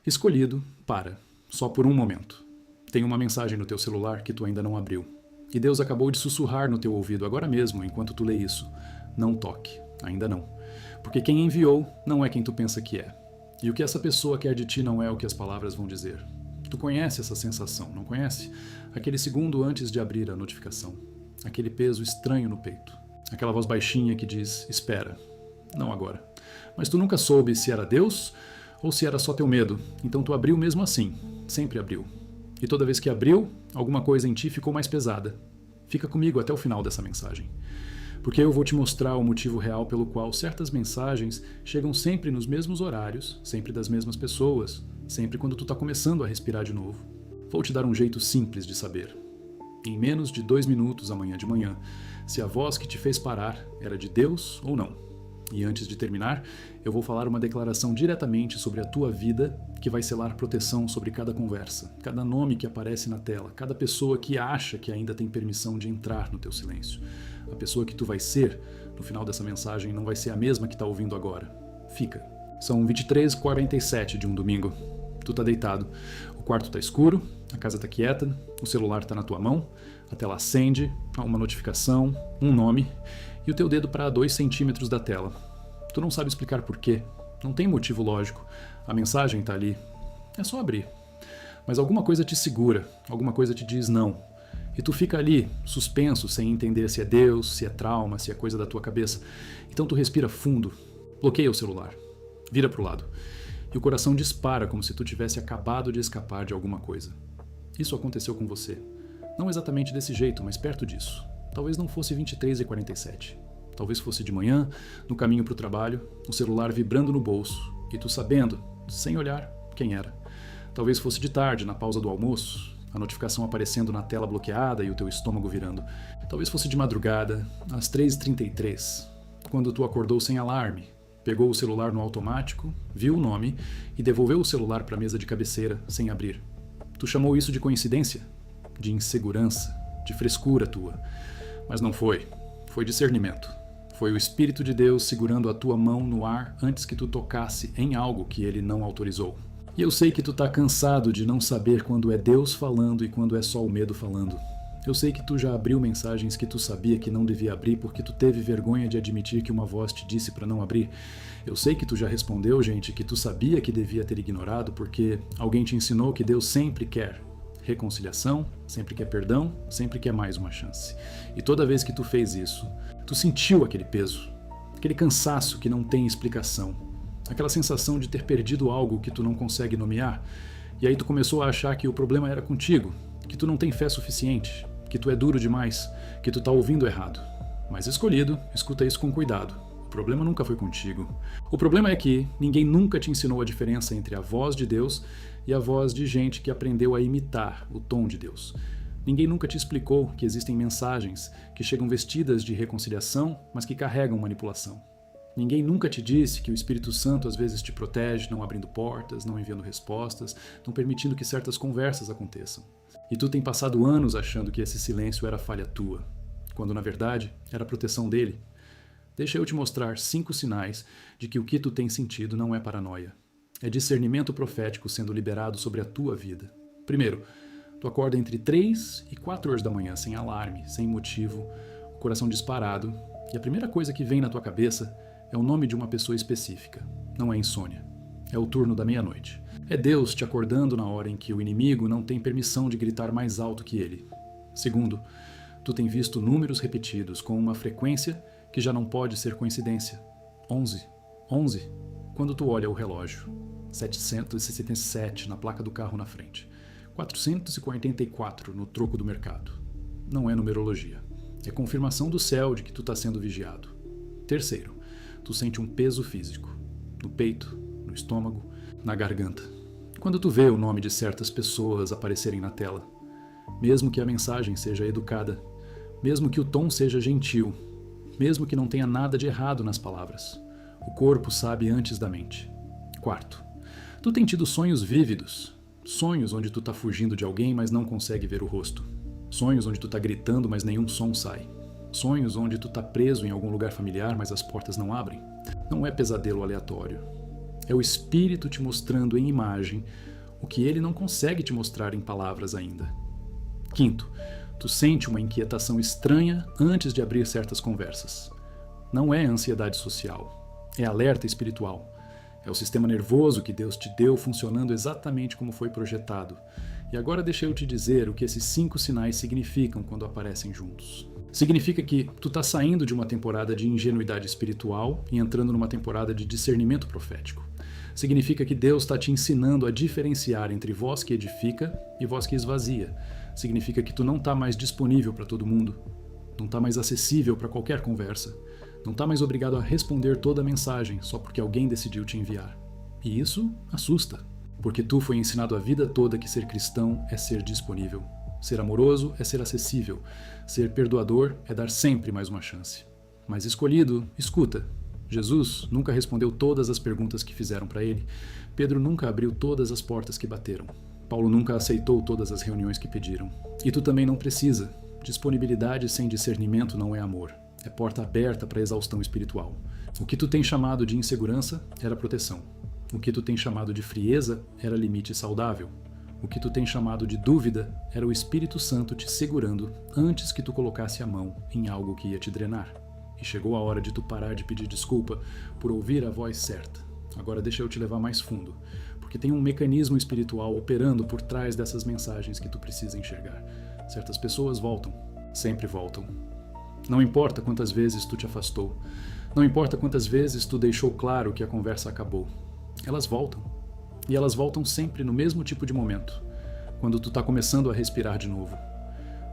Escolhido, para. Só por um momento. Tem uma mensagem no teu celular que tu ainda não abriu. E Deus acabou de sussurrar no teu ouvido agora mesmo, enquanto tu lê isso. Não toque. Ainda não. Porque quem enviou não é quem tu pensa que é. E o que essa pessoa quer de ti não é o que as palavras vão dizer. Tu conhece essa sensação, não conhece? Aquele segundo antes de abrir a notificação. Aquele peso estranho no peito. Aquela voz baixinha que diz, espera. Não agora. Mas tu nunca soube se era Deus ou se era só teu medo. Então tu abriu mesmo assim. Sempre abriu. E toda vez que abriu, alguma coisa em ti ficou mais pesada. Fica comigo até o final dessa mensagem. Porque eu vou te mostrar o motivo real pelo qual certas mensagens chegam sempre nos mesmos horários, sempre das mesmas pessoas, sempre quando tu tá começando a respirar de novo. Vou te dar um jeito simples de saber. Em menos de 2 minutos amanhã de manhã, se a voz que te fez parar era de Deus ou não. E antes de terminar, eu vou falar uma declaração diretamente sobre a tua vida que vai selar proteção sobre cada conversa, cada nome que aparece na tela, cada pessoa que acha que ainda tem permissão de entrar no teu silêncio. A pessoa que tu vai ser, no final dessa mensagem, não vai ser a mesma que tá ouvindo agora. Fica. São 23h47 de um domingo. Tu tá deitado. O quarto tá escuro, a casa tá quieta, o celular tá na tua mão, a tela acende, há uma notificação, um nome e o teu dedo para 2 centímetros da tela. Tu não sabe explicar por quê, não tem motivo lógico. A mensagem tá ali. É só abrir. Mas alguma coisa te segura, alguma coisa te diz não. E tu fica ali, suspenso, sem entender se é Deus, se é trauma, se é coisa da tua cabeça. Então tu respira fundo, bloqueia o celular, vira pro lado. E o coração dispara como se tu tivesse acabado de escapar de alguma coisa. Isso aconteceu com você. Não exatamente desse jeito, mas perto disso. Talvez não fosse 23h47. Talvez fosse de manhã, no caminho pro trabalho, o celular vibrando no bolso, e tu sabendo, sem olhar, quem era. Talvez fosse de tarde, na pausa do almoço, a notificação aparecendo na tela bloqueada e o teu estômago virando. Talvez fosse de madrugada, às 3h33, quando tu acordou sem alarme, pegou o celular no automático, viu o nome e devolveu o celular para a mesa de cabeceira sem abrir. Tu chamou isso de coincidência? De insegurança? De frescura tua? Mas não foi. Foi discernimento. Foi o Espírito de Deus segurando a tua mão no ar antes que tu tocasse em algo que ele não autorizou. E eu sei que tu tá cansado de não saber quando é Deus falando e quando é só o medo falando. Eu sei que tu já abriu mensagens que tu sabia que não devia abrir porque tu teve vergonha de admitir que uma voz te disse para não abrir. Eu sei que tu já respondeu, gente, que tu sabia que devia ter ignorado porque alguém te ensinou que Deus sempre quer reconciliação, sempre quer perdão, sempre quer mais uma chance. E toda vez que tu fez isso, tu sentiu aquele peso, aquele cansaço que não tem explicação, aquela sensação de ter perdido algo que tu não consegue nomear, e aí tu começou a achar que o problema era contigo, que tu não tem fé suficiente, que tu é duro demais, que tu tá ouvindo errado. Mas escolhido, escuta isso com cuidado. O problema nunca foi contigo. O problema é que ninguém nunca te ensinou a diferença entre a voz de Deus e a voz de gente que aprendeu a imitar o tom de Deus. Ninguém nunca te explicou que existem mensagens que chegam vestidas de reconciliação, mas que carregam manipulação. Ninguém nunca te disse que o Espírito Santo às vezes te protege, não abrindo portas, não enviando respostas, não permitindo que certas conversas aconteçam. E tu tem passado anos achando que esse silêncio era falha tua, quando na verdade era a proteção dele. Deixa eu te mostrar 5 sinais de que o que tu tem sentido não é paranoia. É discernimento profético sendo liberado sobre a tua vida. Primeiro, tu acorda entre 3 e 4 horas da manhã, sem alarme, sem motivo, o coração disparado, e a primeira coisa que vem na tua cabeça é o nome de uma pessoa específica. Não é insônia. É o turno da meia-noite. É Deus te acordando na hora em que o inimigo não tem permissão de gritar mais alto que ele. Segundo, tu tem visto números repetidos com uma frequência que já não pode ser coincidência. 11. 11. Quando tu olha o relógio. 767 na placa do carro na frente. 444 no troco do mercado. Não é numerologia. É confirmação do céu de que tu está sendo vigiado. Terceiro, tu sente um peso físico. No peito, no estômago, na garganta. Quando tu vê o nome de certas pessoas aparecerem na tela, mesmo que a mensagem seja educada, mesmo que o tom seja gentil, mesmo que não tenha nada de errado nas palavras, o corpo sabe antes da mente. Quarto, tu tem tido sonhos vívidos, sonhos onde tu tá fugindo de alguém, mas não consegue ver o rosto, sonhos onde tu tá gritando, mas nenhum som sai, sonhos onde tu tá preso em algum lugar familiar, mas as portas não abrem. Não é pesadelo aleatório. É o Espírito te mostrando em imagem o que ele não consegue te mostrar em palavras ainda. Quinto, tu sente uma inquietação estranha antes de abrir certas conversas. Não é ansiedade social, é alerta espiritual. É o sistema nervoso que Deus te deu funcionando exatamente como foi projetado. E agora deixa eu te dizer o que esses 5 sinais significam quando aparecem juntos. Significa que tu tá saindo de uma temporada de ingenuidade espiritual e entrando numa temporada de discernimento profético. Significa que Deus está te ensinando a diferenciar entre voz que edifica e voz que esvazia. Significa que tu não tá mais disponível para todo mundo, não tá mais acessível para qualquer conversa, não tá mais obrigado a responder toda a mensagem só porque alguém decidiu te enviar. E isso assusta, porque tu foi ensinado a vida toda que ser cristão é ser disponível. Ser amoroso é ser acessível. Ser perdoador é dar sempre mais uma chance. Mas escolhido, escuta. Jesus nunca respondeu todas as perguntas que fizeram para ele. Pedro nunca abriu todas as portas que bateram. Paulo nunca aceitou todas as reuniões que pediram. E tu também não precisa. Disponibilidade sem discernimento não é amor. É porta aberta para a exaustão espiritual. O que tu tem chamado de insegurança era proteção. O que tu tem chamado de frieza era limite saudável. O que tu tem chamado de dúvida era o Espírito Santo te segurando antes que tu colocasse a mão em algo que ia te drenar. E chegou a hora de tu parar de pedir desculpa por ouvir a voz certa. Agora deixa eu te levar mais fundo, porque tem um mecanismo espiritual operando por trás dessas mensagens que tu precisa enxergar. Certas pessoas voltam, sempre voltam. Não importa quantas vezes tu te afastou, não importa quantas vezes tu deixou claro que a conversa acabou. Elas voltam. E elas voltam sempre no mesmo tipo de momento, quando tu tá começando a respirar de novo,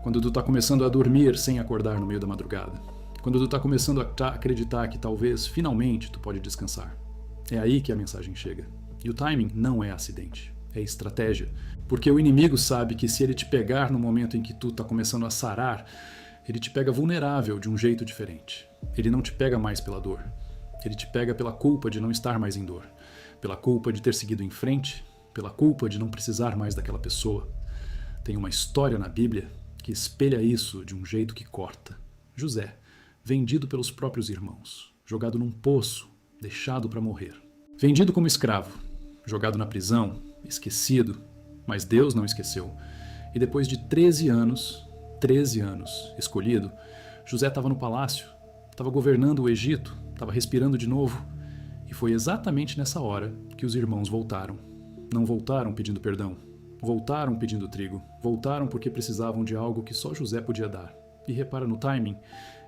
quando tu tá começando a dormir sem acordar no meio da madrugada, quando tu tá começando a acreditar que talvez, finalmente, tu pode descansar. É aí que a mensagem chega. E o timing não é acidente, é estratégia, porque o inimigo sabe que se ele te pegar no momento em que tu tá começando a sarar, ele te pega vulnerável de um jeito diferente. Ele não te pega mais pela dor, ele te pega pela culpa de não estar mais em dor. Pela culpa de ter seguido em frente, pela culpa de não precisar mais daquela pessoa. Tem uma história na Bíblia que espelha isso de um jeito que corta. José, vendido pelos próprios irmãos, jogado num poço, deixado para morrer. Vendido como escravo, jogado na prisão, esquecido, mas Deus não esqueceu. E depois de 13 anos escolhido, José estava no palácio, estava governando o Egito, estava respirando de novo. E foi exatamente nessa hora que os irmãos voltaram. Não voltaram pedindo perdão. Voltaram pedindo trigo. Voltaram porque precisavam de algo que só José podia dar. E repara no timing.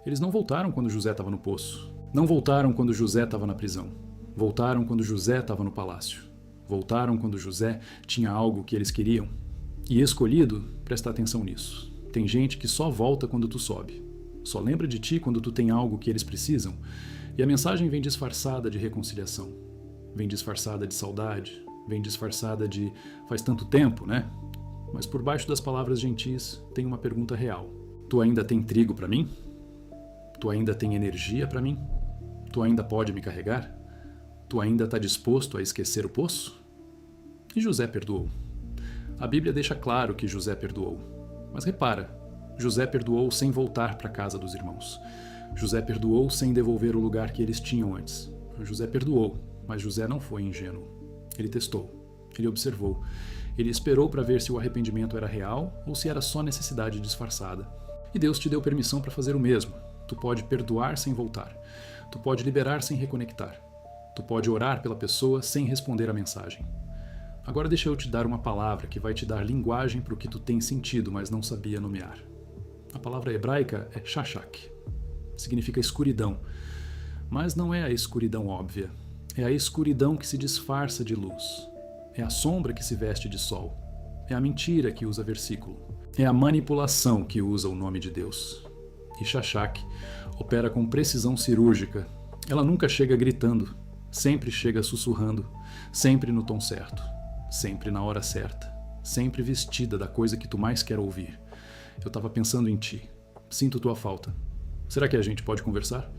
Eles não voltaram quando José estava no poço. Não voltaram quando José estava na prisão. Voltaram quando José estava no palácio. Voltaram quando José tinha algo que eles queriam. E escolhido, presta atenção nisso. Tem gente que só volta quando tu sobe. Só lembra de ti quando tu tem algo que eles precisam. E a mensagem vem disfarçada de reconciliação, vem disfarçada de saudade, vem disfarçada de faz tanto tempo, né? Mas por baixo das palavras gentis tem uma pergunta real. Tu ainda tem trigo para mim? Tu ainda tem energia para mim? Tu ainda pode me carregar? Tu ainda está disposto a esquecer o poço? E José perdoou. A Bíblia deixa claro que José perdoou. Mas repara, José perdoou sem voltar para a casa dos irmãos. José perdoou sem devolver o lugar que eles tinham antes. José perdoou, mas José não foi ingênuo. Ele testou, ele observou, ele esperou para ver se o arrependimento era real ou se era só necessidade disfarçada. E Deus te deu permissão para fazer o mesmo. Tu pode perdoar sem voltar. Tu pode liberar sem reconectar. Tu pode orar pela pessoa sem responder a mensagem. Agora deixa eu te dar uma palavra que vai te dar linguagem para o que tu tem sentido, mas não sabia nomear. A palavra hebraica é shashak. Significa escuridão. Mas não é a escuridão óbvia. É a escuridão que se disfarça de luz. É a sombra que se veste de sol. É a mentira que usa versículo. É a manipulação que usa o nome de Deus. E Shashak opera com precisão cirúrgica. Ela nunca chega gritando. Sempre chega sussurrando. Sempre no tom certo. Sempre na hora certa. Sempre vestida da coisa que tu mais quer ouvir. Eu estava pensando em ti. Sinto tua falta. Será que a gente pode conversar?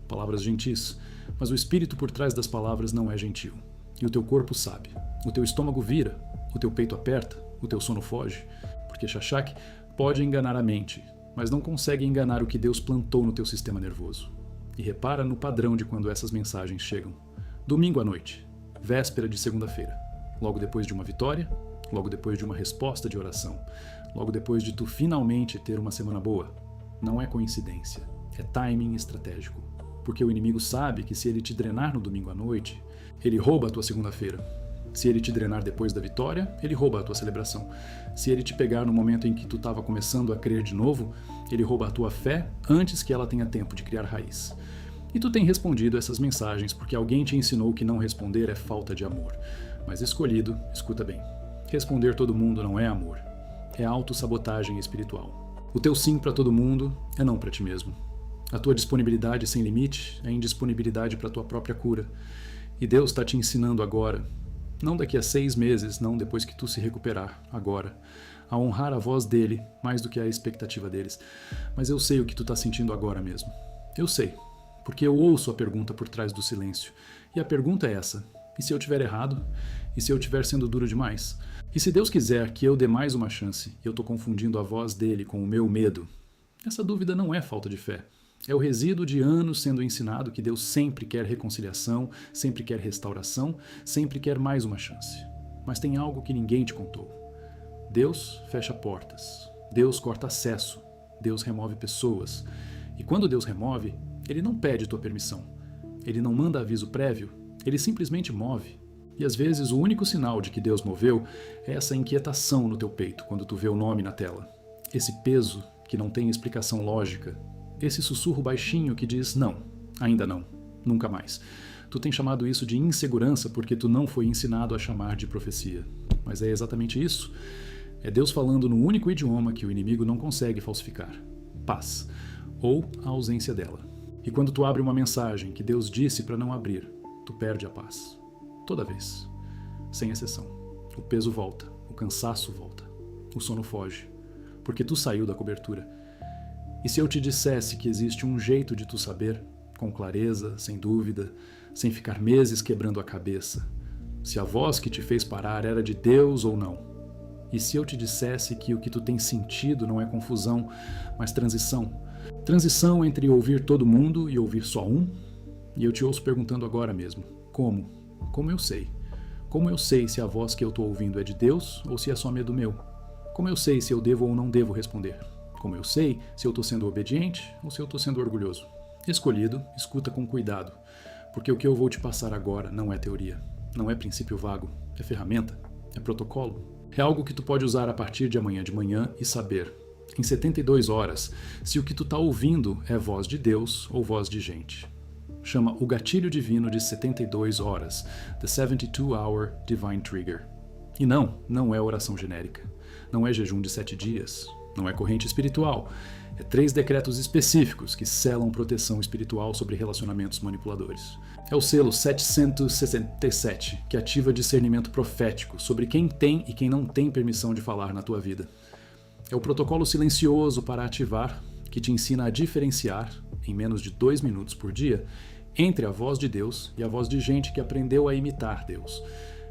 Palavras gentis, mas o espírito por trás das palavras não é gentil. E o teu corpo sabe. O teu estômago vira, o teu peito aperta, o teu sono foge. Porque Shashak pode enganar a mente, mas não consegue enganar o que Deus plantou no teu sistema nervoso. E repara no padrão de quando essas mensagens chegam. Domingo à noite. véspera de segunda-feira, logo depois de uma vitória, logo depois de uma resposta de oração, logo depois de tu finalmente ter uma semana boa. Não é coincidência, é timing estratégico. Porque o inimigo sabe que se ele te drenar no domingo à noite, ele rouba a tua segunda-feira. Se ele te drenar depois da vitória, ele rouba a tua celebração. Se ele te pegar no momento em que tu estava começando a crer de novo, ele rouba a tua fé antes que ela tenha tempo de criar raiz. E tu tem respondido essas mensagens porque alguém te ensinou que não responder é falta de amor. Mas escolhido, escuta bem, responder todo mundo não é amor, é autossabotagem espiritual. O teu sim para todo mundo é não para ti mesmo. A tua disponibilidade sem limite é indisponibilidade para a tua própria cura. E Deus está te ensinando agora, não daqui a 6 meses, não depois que tu se recuperar, agora, a honrar a voz dele mais do que a expectativa deles. Mas eu sei o que tu está sentindo agora mesmo. Eu sei, porque eu ouço a pergunta por trás do silêncio. E a pergunta é essa: e se eu tiver errado? E se eu estiver sendo duro demais? E se Deus quiser que eu dê mais uma chance e eu estou confundindo a voz dele com o meu medo? Essa dúvida não é falta de fé. É o resíduo de anos sendo ensinado que Deus sempre quer reconciliação, sempre quer restauração, sempre quer mais uma chance. Mas tem algo que ninguém te contou. Deus fecha portas, Deus corta acesso, Deus remove pessoas. E quando Deus remove, Ele não pede tua permissão, Ele não manda aviso prévio, Ele simplesmente move. E às vezes o único sinal de que Deus moveu é essa inquietação no teu peito quando tu vê o nome na tela. Esse peso que não tem explicação lógica. Esse sussurro baixinho que diz não, ainda não, nunca mais. Tu tem chamado isso de insegurança porque tu não foi ensinado a chamar de profecia. Mas é exatamente isso. É Deus falando no único idioma que o inimigo não consegue falsificar. Paz. Ou a ausência dela. E quando tu abre uma mensagem que Deus disse para não abrir, tu perde a paz. Toda vez. Sem exceção. O peso volta, o cansaço volta, o sono foge. Porque tu saiu da cobertura. E se eu te dissesse que existe um jeito de tu saber, com clareza, sem dúvida, sem ficar meses quebrando a cabeça, se a voz que te fez parar era de Deus ou não? E se eu te dissesse que o que tu tem sentido não é confusão, mas transição? Transição entre ouvir todo mundo e ouvir só um? E eu te ouço perguntando agora mesmo, como? Como eu sei? Como eu sei se a voz que eu estou ouvindo é de Deus ou se é só medo meu? Como eu sei se eu devo ou não devo responder? Como eu sei se eu estou sendo obediente ou se eu estou sendo orgulhoso? Escolhido, escuta com cuidado, porque o que eu vou te passar agora não é teoria, não é princípio vago, é ferramenta, é protocolo. É algo que tu pode usar a partir de amanhã de manhã e saber, em 72 horas, se o que tu está ouvindo é voz de Deus ou voz de gente. Chama o gatilho divino de 72 horas, The 72-Hour Divine Trigger. E não é oração genérica, não é jejum de 7 dias, não é corrente espiritual, é 3 decretos específicos que selam proteção espiritual sobre relacionamentos manipuladores. É o selo 767, que ativa discernimento profético sobre quem tem e quem não tem permissão de falar na tua vida. É o protocolo silencioso para ativar, que te ensina a diferenciar, em menos de 2 minutos por dia, entre a voz de Deus e a voz de gente que aprendeu a imitar Deus.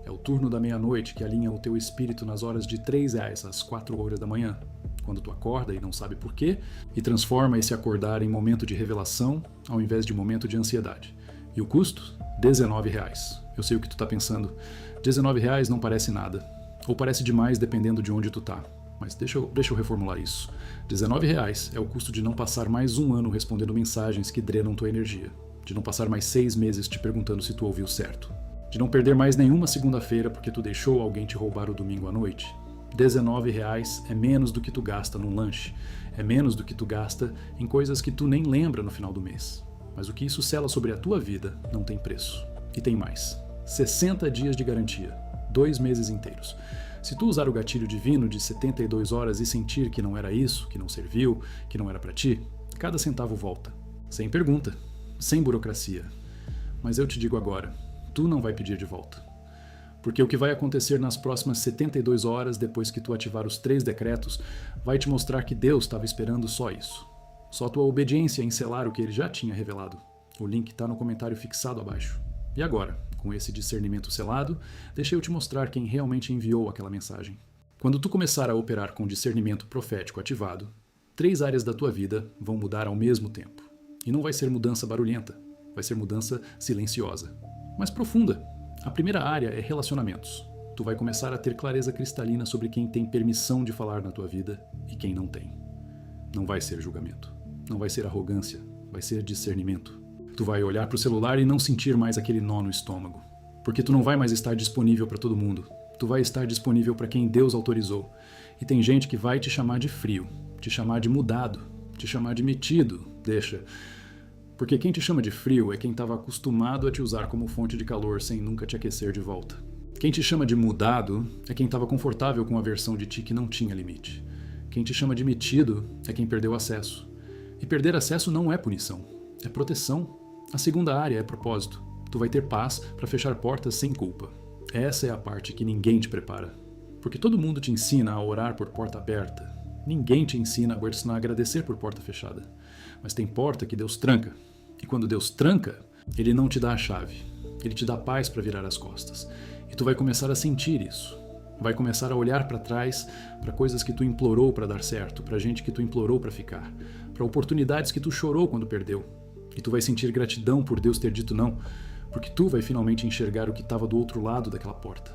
É o turno da meia-noite que alinha o teu espírito nas horas de 3 reais às 4 horas da manhã, quando tu acorda e não sabe por quê, e transforma esse acordar em momento de revelação ao invés de momento de ansiedade. E o custo? R$19. Eu sei o que tu tá pensando. R$19 não parece nada. Ou parece demais dependendo de onde tu tá. Mas deixa eu reformular isso. R$19 é o custo de não passar mais um ano respondendo mensagens que drenam tua energia. De não passar mais 6 meses te perguntando se tu ouviu certo. De não perder mais nenhuma segunda-feira porque tu deixou alguém te roubar o domingo à noite. R$19 é menos do que tu gasta num lanche. É menos do que tu gasta em coisas que tu nem lembra no final do mês. Mas o que isso sela sobre a tua vida não tem preço. E tem mais. 60 dias de garantia. 2 meses inteiros. Se tu usar o gatilho divino de 72 horas e sentir que não era isso, que não serviu, que não era pra ti, cada centavo volta. Sem pergunta. Sem burocracia. Mas eu te digo agora, tu não vai pedir de volta. Porque o que vai acontecer nas próximas 72 horas depois que tu ativar os 3 decretos vai te mostrar que Deus estava esperando só isso. Só tua obediência em selar o que ele já tinha revelado. O link está no comentário fixado abaixo. E agora, com esse discernimento selado, deixa eu te mostrar quem realmente enviou aquela mensagem. Quando tu começar a operar com discernimento profético ativado, 3 áreas da tua vida vão mudar ao mesmo tempo. E não vai ser mudança barulhenta, vai ser mudança silenciosa, mas profunda. A primeira área é relacionamentos. Tu vai começar a ter clareza cristalina sobre quem tem permissão de falar na tua vida e quem não tem. Não vai ser julgamento. Não vai ser arrogância. Vai ser discernimento. Tu vai olhar para o celular e não sentir mais aquele nó no estômago. Porque tu não vai mais estar disponível para todo mundo. Tu vai estar disponível para quem Deus autorizou. E tem gente que vai te chamar de frio, te chamar de mudado, te chamar de metido. Deixa. Porque quem te chama de frio é quem estava acostumado a te usar como fonte de calor sem nunca te aquecer de volta. Quem te chama de mudado é quem estava confortável com a versão de ti que não tinha limite. Quem te chama de metido é quem perdeu acesso. E perder acesso não é punição, é proteção. A segunda área é propósito. Tu vai ter paz para fechar portas sem culpa. Essa é a parte que ninguém te prepara. Porque todo mundo te ensina a orar por porta aberta. Ninguém te ensina a agradecer por porta fechada. Mas tem porta que Deus tranca. E quando Deus tranca, Ele não te dá a chave. Ele te dá paz para virar as costas. E tu vai começar a sentir isso. Vai começar a olhar para trás, para coisas que tu implorou para dar certo, para gente que tu implorou para ficar, para oportunidades que tu chorou quando perdeu. E tu vai sentir gratidão por Deus ter dito não, porque tu vai finalmente enxergar o que estava do outro lado daquela porta.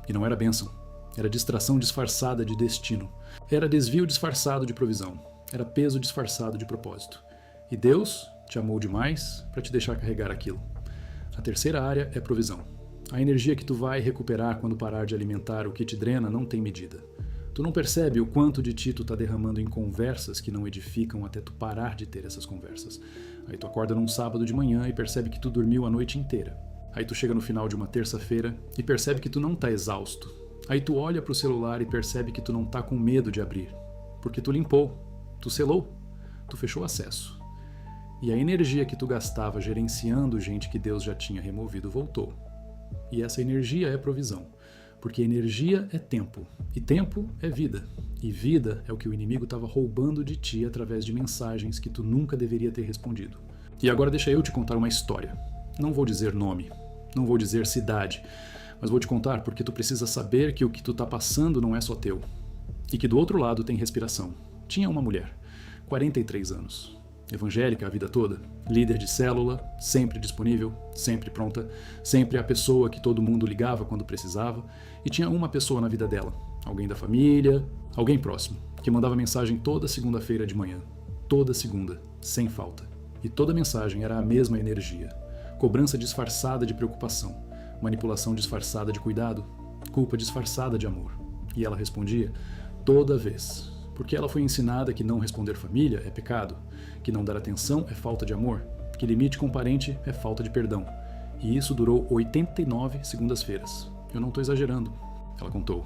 E não era bênção, era distração disfarçada de destino, era desvio disfarçado de provisão, era peso disfarçado de propósito. E Deus te amou demais para te deixar carregar aquilo. A terceira área é provisão. A energia que tu vai recuperar quando parar de alimentar o que te drena não tem medida. Tu não percebe o quanto de ti tu tá derramando em conversas que não edificam até tu parar de ter essas conversas. Aí tu acorda num sábado de manhã e percebe que tu dormiu a noite inteira. Aí tu chega no final de uma terça-feira e percebe que tu não tá exausto. Aí tu olha pro celular e percebe que tu não tá com medo de abrir. Porque tu limpou, tu selou, tu fechou acesso. E a energia que tu gastava gerenciando gente que Deus já tinha removido voltou. E essa energia é provisão. Porque energia é tempo, e tempo é vida. E vida é o que o inimigo estava roubando de ti através de mensagens que tu nunca deveria ter respondido. E agora deixa eu te contar uma história. Não vou dizer nome, não vou dizer cidade, mas vou te contar porque tu precisa saber que o que tu tá passando não é só teu. E que do outro lado tem respiração. Tinha uma mulher, 43 anos. Evangélica a vida toda, líder de célula, sempre disponível, sempre pronta, sempre a pessoa que todo mundo ligava quando precisava, e tinha uma pessoa na vida dela, alguém da família, alguém próximo, que mandava mensagem toda segunda-feira de manhã, toda segunda, sem falta. E toda mensagem era a mesma energia, cobrança disfarçada de preocupação, manipulação disfarçada de cuidado, culpa disfarçada de amor. E ela respondia toda vez. Porque ela foi ensinada que não responder família é pecado, que não dar atenção é falta de amor, que limite com parente é falta de perdão. E isso durou 89 segundas-feiras. Eu não estou exagerando, ela contou.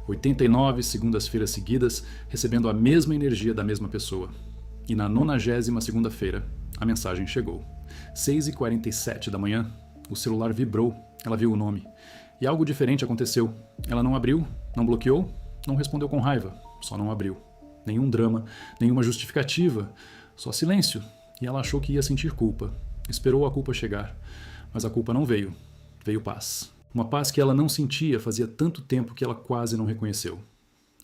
89 segundas-feiras seguidas, recebendo a mesma energia da mesma pessoa. E na 90ª segunda-feira, a mensagem chegou. 6h47 da manhã, o celular vibrou, ela viu o nome. E algo diferente aconteceu. Ela não abriu, não bloqueou, não respondeu com raiva. Só não abriu. Nenhum drama, nenhuma justificativa, só silêncio. E ela achou que ia sentir culpa. Esperou a culpa chegar. Mas a culpa não veio. Veio paz. Uma paz que ela não sentia fazia tanto tempo que ela quase não reconheceu.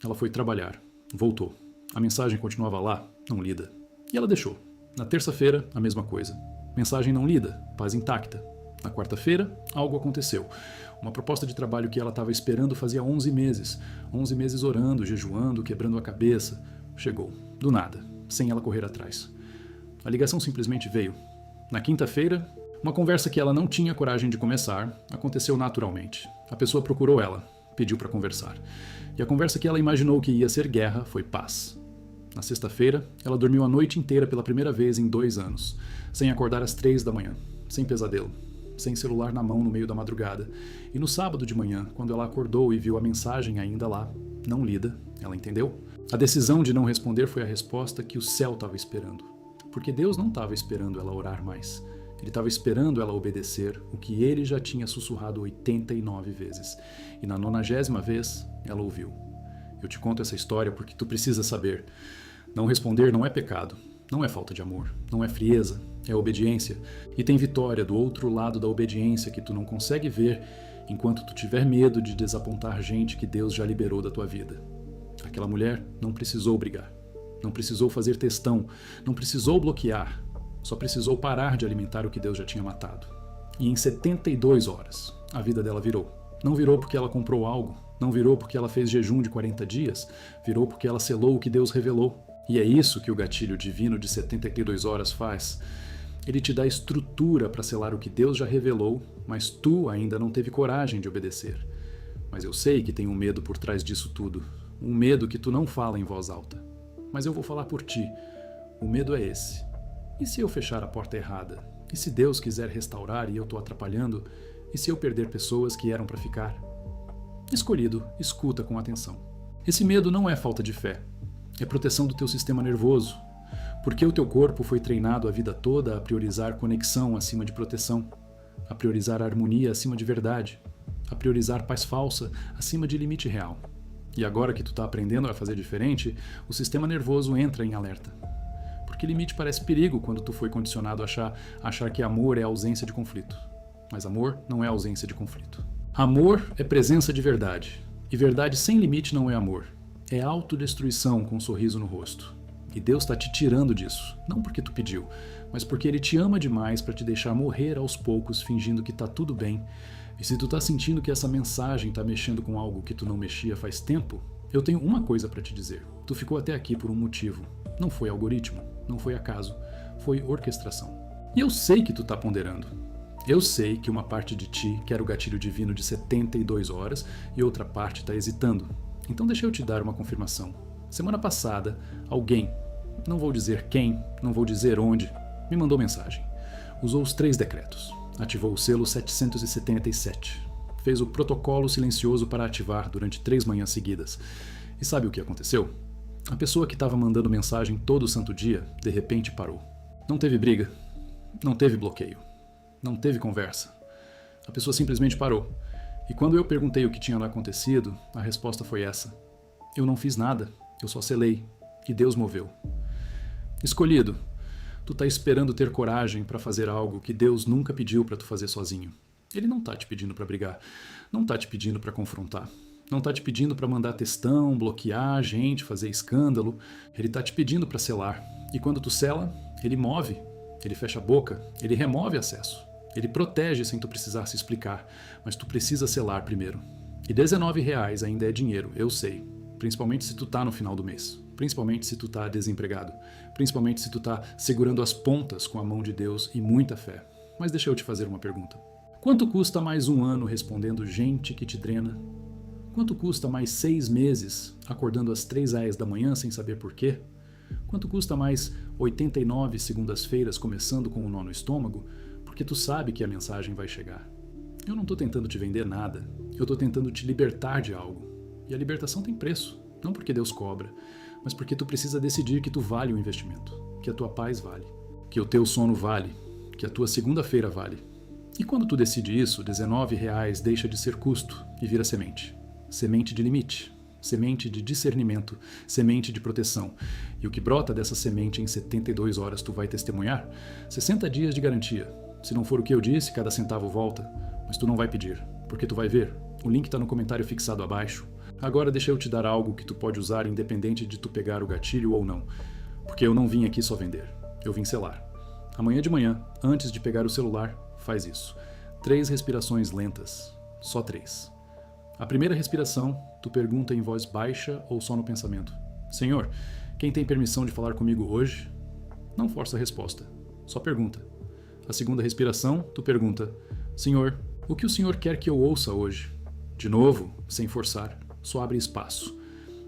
Ela foi trabalhar. Voltou. A mensagem continuava lá, não lida. E ela deixou. Na terça-feira, a mesma coisa. Mensagem não lida, paz intacta. Na quarta-feira, algo aconteceu. Uma proposta de trabalho que ela estava esperando fazia 11 meses. 11 meses orando, jejuando, quebrando a cabeça. Chegou. Do nada. Sem ela correr atrás. A ligação simplesmente veio. Na quinta-feira, uma conversa que ela não tinha coragem de começar aconteceu naturalmente. A pessoa procurou ela, pediu para conversar. E a conversa que ela imaginou que ia ser guerra foi paz. Na sexta-feira, ela dormiu a noite inteira pela primeira vez em 2 anos. Sem acordar às 3 da manhã. Sem pesadelo. Sem celular na mão no meio da madrugada. E no sábado de manhã, quando ela acordou e viu a mensagem ainda lá, não lida, ela entendeu? A decisão de não responder foi a resposta que o céu estava esperando. Porque Deus não estava esperando ela orar mais. Ele estava esperando ela obedecer o que ele já tinha sussurrado 89 vezes. E na 90ª vez, ela ouviu. Eu te conto essa história porque tu precisa saber. Não responder não é pecado. Não é falta de amor, não é frieza, é obediência. E tem vitória do outro lado da obediência que tu não consegue ver enquanto tu tiver medo de desapontar gente que Deus já liberou da tua vida. Aquela mulher não precisou brigar, não precisou fazer textão, não precisou bloquear, só precisou parar de alimentar o que Deus já tinha matado. E em 72 horas, a vida dela virou. Não virou porque ela comprou algo, não virou porque ela fez jejum de 40 dias, virou porque ela selou o que Deus revelou. E é isso que o gatilho divino de 72 horas faz. Ele te dá estrutura para selar o que Deus já revelou, mas tu ainda não teve coragem de obedecer. Mas eu sei que tem um medo por trás disso tudo, um medo que tu não fala em voz alta. Mas eu vou falar por ti. O medo é esse. E se eu fechar a porta errada? E se Deus quiser restaurar e eu estou atrapalhando? E se eu perder pessoas que eram para ficar? Escolhido, escuta com atenção. Esse medo não é falta de fé. É proteção do teu sistema nervoso. Porque o teu corpo foi treinado a vida toda a priorizar conexão acima de proteção, a priorizar harmonia acima de verdade, a priorizar paz falsa acima de limite real. E agora que tu está aprendendo a fazer diferente, o sistema nervoso entra em alerta. Porque limite parece perigo quando tu foi condicionado a achar que amor é ausência de conflito. Mas amor não é ausência de conflito. Amor é presença de verdade. E verdade sem limite não é amor. É autodestruição com um sorriso no rosto. E Deus está te tirando disso, não porque tu pediu, mas porque Ele te ama demais para te deixar morrer aos poucos fingindo que tá tudo bem. E se tu tá sentindo que essa mensagem tá mexendo com algo que tu não mexia faz tempo, eu tenho uma coisa para te dizer. Tu ficou até aqui por um motivo. Não foi algoritmo, não foi acaso, foi orquestração. E eu sei que tu tá ponderando. Eu sei que uma parte de ti quer o gatilho divino de 72 horas e outra parte tá hesitando. Então deixa eu te dar uma confirmação. Semana passada, alguém, não vou dizer quem, não vou dizer onde, me mandou mensagem. Usou os 3 decretos. Ativou o selo 777. Fez o protocolo silencioso para ativar durante 3 manhãs seguidas. E sabe o que aconteceu? A pessoa que estava mandando mensagem todo santo dia, de repente parou. Não teve briga. Não teve bloqueio. Não teve conversa. A pessoa simplesmente parou. E quando eu perguntei o que tinha lá acontecido, a resposta foi essa. Eu não fiz nada. Eu só selei. E Deus moveu. Escolhido. Tu tá esperando ter coragem para fazer algo que Deus nunca pediu para tu fazer sozinho. Ele não tá te pedindo para brigar. Não tá te pedindo para confrontar. Não tá te pedindo para mandar textão, bloquear gente, fazer escândalo. Ele tá te pedindo para selar. E quando tu sela, ele move. Ele fecha a boca. Ele remove acesso. Ele protege sem tu precisar se explicar. Mas tu precisa selar primeiro. E R$19 ainda é dinheiro, eu sei. Principalmente se tu tá no final do mês. Principalmente se tu tá desempregado. Principalmente se tu tá segurando as pontas com a mão de Deus e muita fé. Mas deixa eu te fazer uma pergunta. Quanto custa mais um ano respondendo gente que te drena? Quanto custa mais 6 meses acordando às 3h da manhã sem saber porquê? Quanto custa mais 89 segundas-feiras começando com o nó no estômago? Porque tu sabe que a mensagem vai chegar. Eu não tô tentando te vender nada. Eu tô tentando te libertar de algo. E a libertação tem preço. Não porque Deus cobra, mas porque tu precisa decidir que tu vale o investimento, que a tua paz vale, que o teu sono vale, que a tua segunda-feira vale. E quando tu decide isso, R$19 deixa de ser custo e vira semente. Semente de limite, semente de discernimento, semente de proteção. E o que brota dessa semente em 72 horas tu vai testemunhar? 60 dias de garantia. Se não for o que eu disse, cada centavo volta. Mas tu não vai pedir, porque tu vai ver. O link está no comentário fixado abaixo. Agora deixa eu te dar algo que tu pode usar independente de tu pegar o gatilho ou não. Porque eu não vim aqui só vender. Eu vim selar. Amanhã de manhã, antes de pegar o celular, faz isso. 3 respirações lentas. Só 3. A primeira respiração, tu pergunta em voz baixa ou só no pensamento. Senhor, quem tem permissão de falar comigo hoje? Não força a resposta. Só pergunta. A segunda respiração, tu pergunta. Senhor, o que o Senhor quer que eu ouça hoje? De novo, sem forçar. Só abre espaço.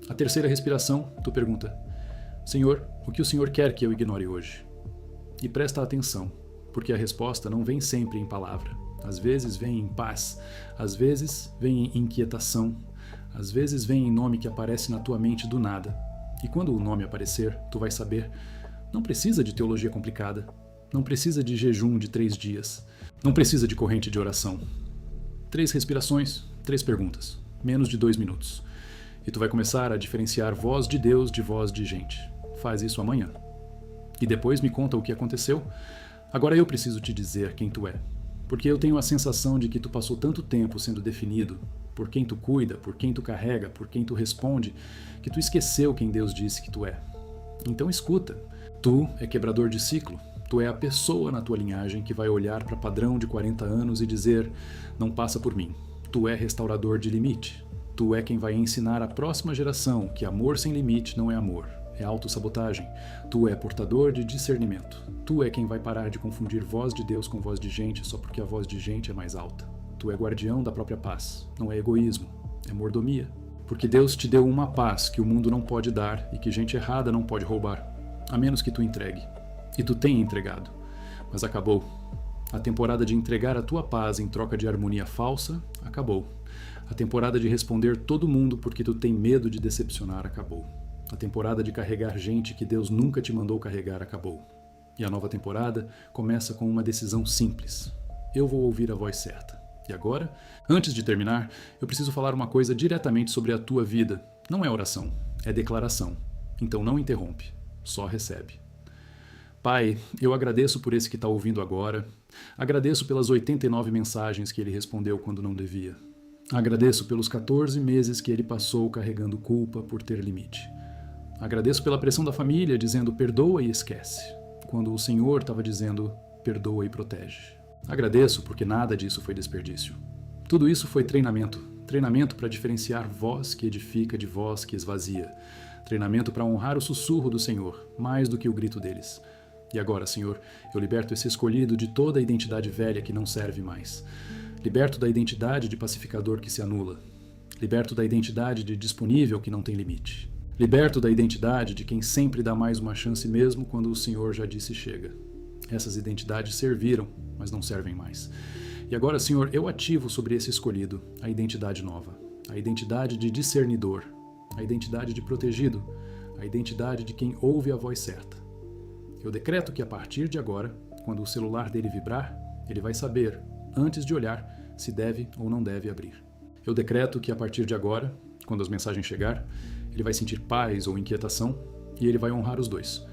A terceira respiração, tu pergunta. Senhor, o que o Senhor quer que eu ignore hoje? E presta atenção, porque a resposta não vem sempre em palavra. Às vezes vem em paz, às vezes vem em inquietação, às vezes vem em nome que aparece na tua mente do nada. E quando o nome aparecer, tu vai saber. Não precisa de teologia complicada. Não precisa de jejum de 3 dias. Não precisa de corrente de oração. 3 respirações, 3 perguntas. Menos de 2 minutos. E tu vai começar a diferenciar voz de Deus de voz de gente. Faz isso amanhã. E depois me conta o que aconteceu. Agora eu preciso te dizer quem tu é. Porque eu tenho a sensação de que tu passou tanto tempo sendo definido por quem tu cuida, por quem tu carrega, por quem tu responde, que tu esqueceu quem Deus disse que tu é. Então escuta. Tu é quebrador de ciclo. Tu é a pessoa na tua linhagem que vai olhar para padrão de 40 anos e dizer: não passa por mim. Tu é restaurador de limite. Tu é quem vai ensinar à próxima geração que amor sem limite não é amor, é autossabotagem. Tu é portador de discernimento. Tu é quem vai parar de confundir voz de Deus com voz de gente só porque a voz de gente é mais alta. Tu é guardião da própria paz. Não é egoísmo, é mordomia. Porque Deus te deu uma paz que o mundo não pode dar e que gente errada não pode roubar, a menos que tu entregue. E tu tem entregado. Mas acabou. A temporada de entregar a tua paz em troca de harmonia falsa, acabou. A temporada de responder todo mundo porque tu tem medo de decepcionar, acabou. A temporada de carregar gente que Deus nunca te mandou carregar, acabou. E a nova temporada começa com uma decisão simples. Eu vou ouvir a voz certa. E agora, antes de terminar, eu preciso falar uma coisa diretamente sobre a tua vida. Não é oração, é declaração. Então não interrompe, só recebe. Pai, eu agradeço por esse que está ouvindo agora. Agradeço pelas 89 mensagens que ele respondeu quando não devia. Agradeço pelos 14 meses que ele passou carregando culpa por ter limite. Agradeço pela pressão da família dizendo perdoa e esquece, quando o Senhor estava dizendo perdoa e protege. Agradeço porque nada disso foi desperdício. Tudo isso foi treinamento. Treinamento para diferenciar voz que edifica de voz que esvazia. Treinamento para honrar o sussurro do Senhor, mais do que o grito deles. E agora, Senhor, eu liberto esse escolhido de toda a identidade velha que não serve mais. Liberto da identidade de pacificador que se anula. Liberto da identidade de disponível que não tem limite. Liberto da identidade de quem sempre dá mais uma chance mesmo quando o Senhor já disse chega. Essas identidades serviram, mas não servem mais. E agora, Senhor, eu ativo sobre esse escolhido a identidade nova. A identidade de discernidor. A identidade de protegido. A identidade de quem ouve a voz certa. Eu decreto que a partir de agora, quando o celular dele vibrar, ele vai saber, antes de olhar, se deve ou não deve abrir. Eu decreto que a partir de agora, quando as mensagens chegar, ele vai sentir paz ou inquietação e ele vai honrar os dois.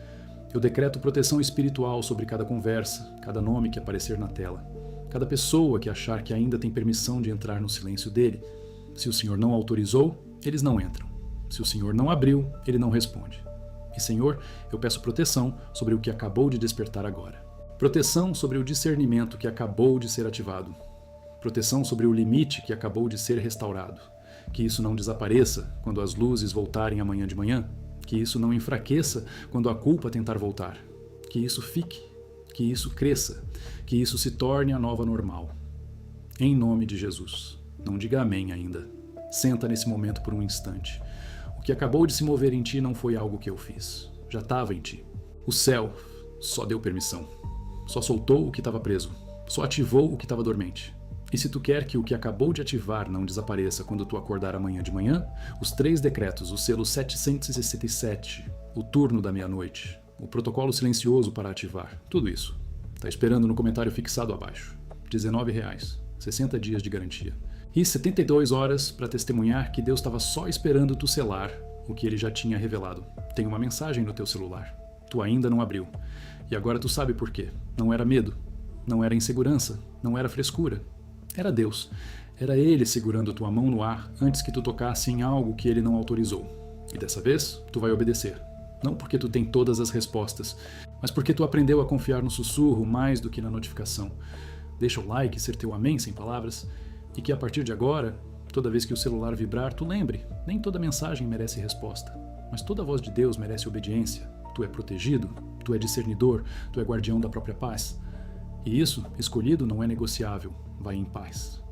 Eu decreto proteção espiritual sobre cada conversa, cada nome que aparecer na tela, cada pessoa que achar que ainda tem permissão de entrar no silêncio dele. Se o Senhor não autorizou, eles não entram. Se o Senhor não abriu, ele não responde. E, Senhor, eu peço proteção sobre o que acabou de despertar agora. Proteção sobre o discernimento que acabou de ser ativado. Proteção sobre o limite que acabou de ser restaurado. Que isso não desapareça quando as luzes voltarem amanhã de manhã. Que isso não enfraqueça quando a culpa tentar voltar. Que isso fique. Que isso cresça. Que isso se torne a nova normal. Em nome de Jesus. Não diga amém ainda. Senta nesse momento por um instante. O que acabou de se mover em ti não foi algo que eu fiz. Já estava em ti. O céu só deu permissão. Só soltou o que estava preso. Só ativou o que estava dormente. E se tu quer que o que acabou de ativar não desapareça quando tu acordar amanhã de manhã, os 3 decretos, o selo 767, o turno da meia-noite, o protocolo silencioso para ativar, tudo isso. Tá esperando no comentário fixado abaixo. R$19, 60 dias de garantia. E 72 horas para testemunhar que Deus estava só esperando tu selar o que ele já tinha revelado. Tem uma mensagem no teu celular. Tu ainda não abriu. E agora tu sabe por quê. Não era medo, não era insegurança, não era frescura. Era Deus. Era Ele segurando tua mão no ar antes que tu tocasse em algo que Ele não autorizou. E dessa vez, tu vai obedecer. Não porque tu tem todas as respostas, mas porque tu aprendeu a confiar no sussurro mais do que na notificação. Deixa o like ser teu amém sem palavras. E que a partir de agora, toda vez que o celular vibrar, tu lembre, nem toda mensagem merece resposta, mas toda voz de Deus merece obediência. Tu é protegido, tu é discernidor, tu é guardião da própria paz. E isso, escolhido, não é negociável. Vai em paz.